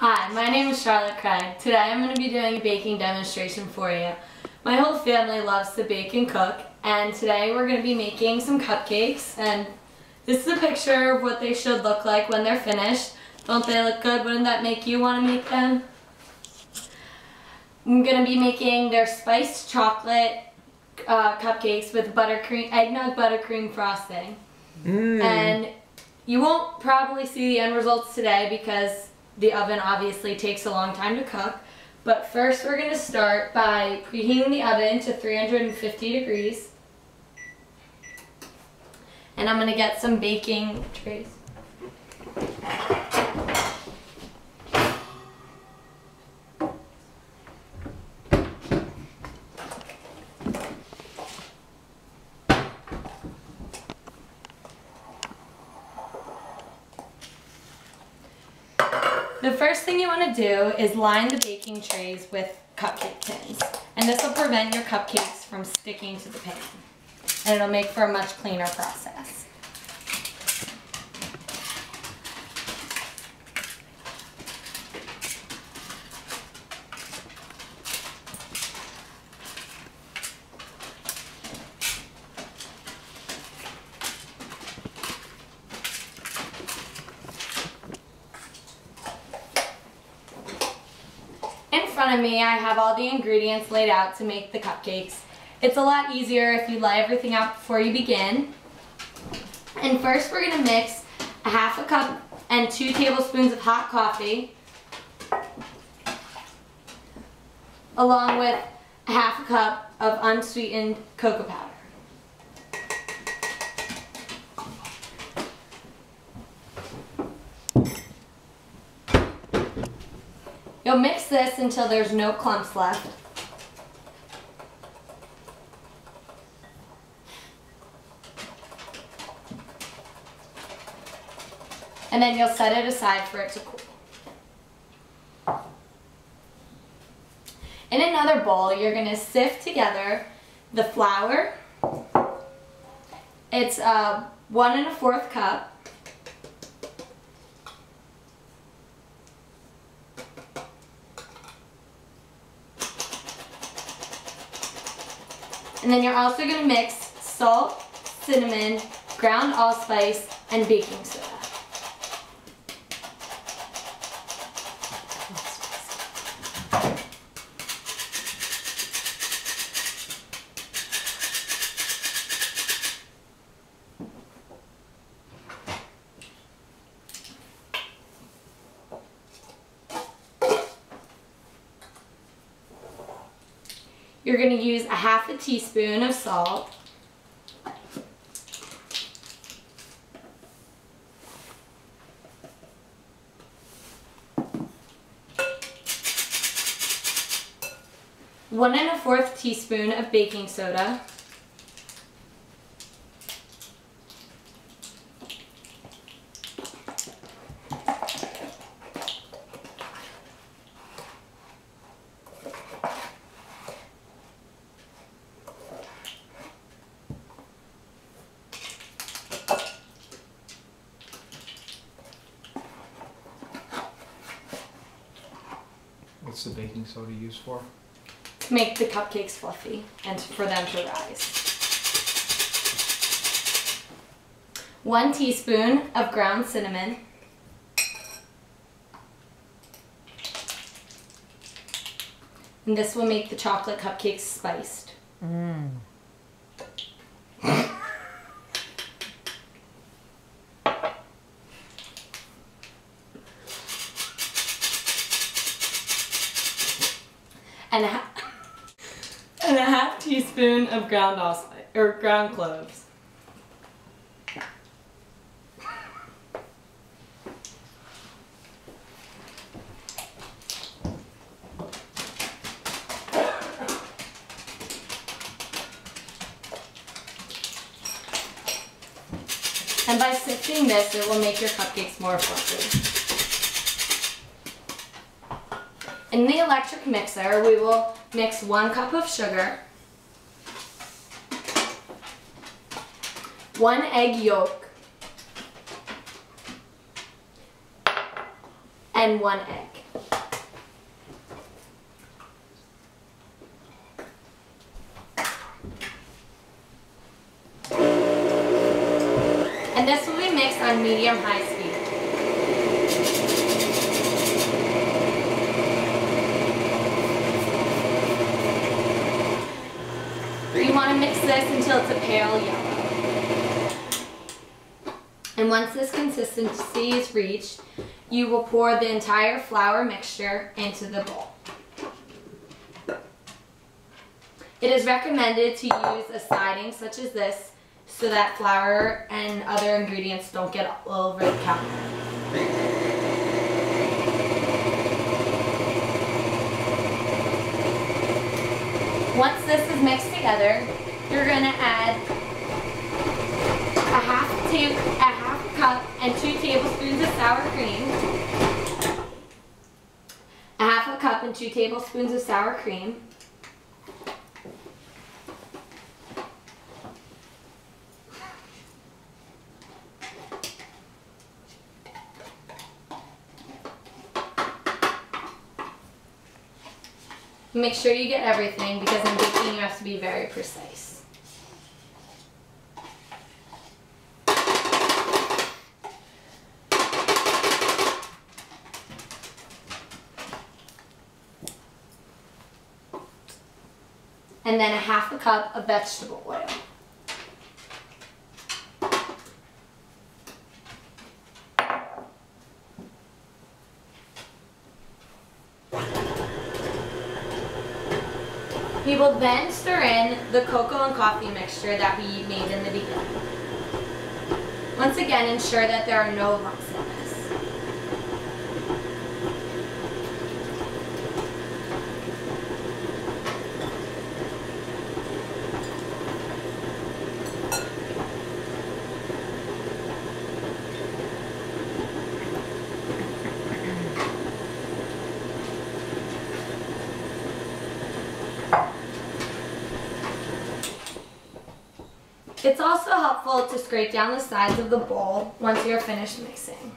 Hi, my name is Charlotte Craig. Today I'm going to be doing a baking demonstration for you. My whole family loves to bake and cook, and today we're going to be making some cupcakes, and this is a picture of what they should look like when they're finished. Don't they look good? Wouldn't that make you want to make them? I'm going to be making their spiced chocolate cupcakes with eggnog buttercream frosting. And you won't probably see the end results today because the oven obviously takes a long time to cook. But first we're going to start by preheating the oven to 350 degrees. And I'm going to get some baking trays. The first thing you want to do is line the baking trays with cupcake tins. And this will prevent your cupcakes from sticking to the pan. And it'll make for a much cleaner process. In front of me, I have all the ingredients laid out to make the cupcakes. It's a lot easier if you lay everything out before you begin. And first we're going to mix a half a cup and 2 tablespoons of hot coffee, along with a half a cup of unsweetened cocoa powder. You'll mix this until there's no clumps left. And then you'll set it aside for it to cool. In another bowl, you're going to sift together the flour. It's 1 1/4 cup. And then you're also going to mix salt, cinnamon, ground allspice, and baking soda. You're going to use a half a teaspoon of salt. One 1/4 teaspoon of baking soda. What's the baking soda used for? To make the cupcakes fluffy and for them to rise. 1 teaspoon of ground cinnamon. And this will make the chocolate cupcakes spiced. And a half teaspoon of ground allspice, or ground cloves. And by sifting this, it will make your cupcakes more fluffy. In the electric mixer, we will mix 1 cup of sugar, 1 egg yolk, and 1 egg. on medium-high speed. You want to mix this until it's a pale yellow. And once this consistency is reached, you will pour the entire flour mixture into the bowl. It is recommended to use a siding such as this so that flour and other ingredients don't get all over the counter. Once this is mixed together, you're going to add a half cup and 2 tablespoons of sour cream. A half a cup and 2 tablespoons of sour cream. Make sure you get everything because in baking you have to be very precise. And then a half a cup of vegetable oil. We will then stir in the cocoa and coffee mixture that we made in the beginning. Once again, ensure that there are no lumps in this. It's also helpful to scrape down the sides of the bowl once you're finished mixing.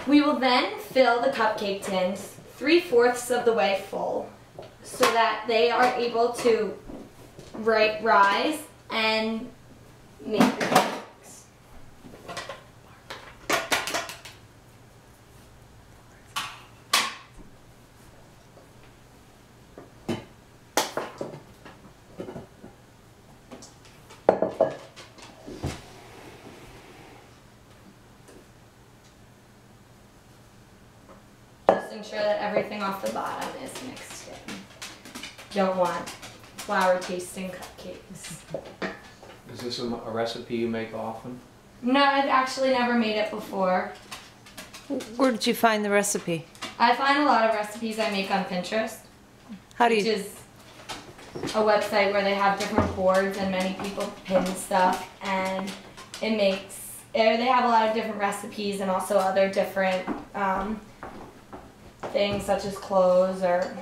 We will then fill the cupcake tins 3/4 of the way full so that they are able to rise and make your cupcakes. Just ensure that everything off the bottom is mixed in. Don't want flour tasting cupcakes. Is this a recipe you make often? No, I've actually never made it before. Where did you find the recipe? I find a lot of recipes I make on Pinterest, How do which you? is a website where they have different boards and many people pin stuff, and they have a lot of different recipes and also other different things such as clothes or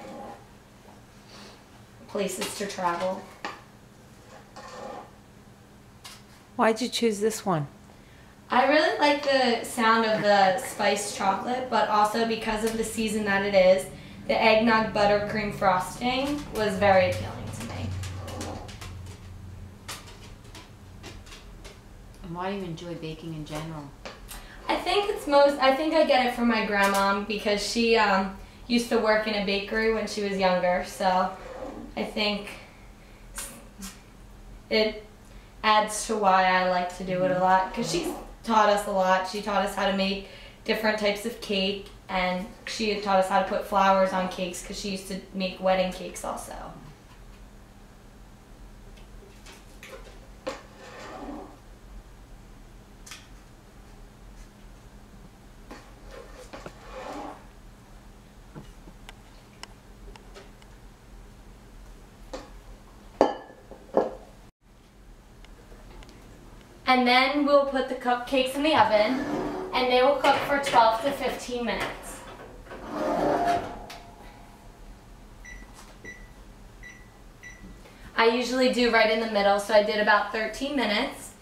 places to travel. Why'd you choose this one? I really like the sound of the spiced chocolate, but also because of the season that it is, the eggnog buttercream frosting was very appealing to me. And why do you enjoy baking in general? I think I get it from my grandma because she used to work in a bakery when she was younger, so I think it adds to why I like to do it a lot because she's taught us a lot. She taught us how to make different types of cake, and she taught us how to put flowers on cakes because she used to make wedding cakes also. And then we'll put the cupcakes in the oven, and they will cook for 12 to 15 minutes. I usually do right in the middle, so I did about 13 minutes.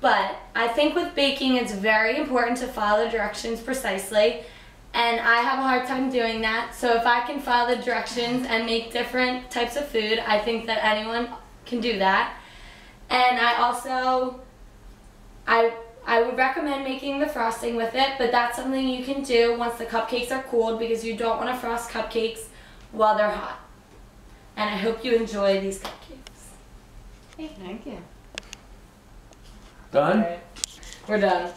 But I think with baking, it's very important to follow the directions precisely. And I have a hard time doing that. So if I can follow the directions and make different types of food, I think that anyone can do that. And I also, I would recommend making the frosting with it, but that's something you can do once the cupcakes are cooled because you don't want to frost cupcakes while they're hot. And I hope you enjoy these cupcakes. Thank you. Done? We're done.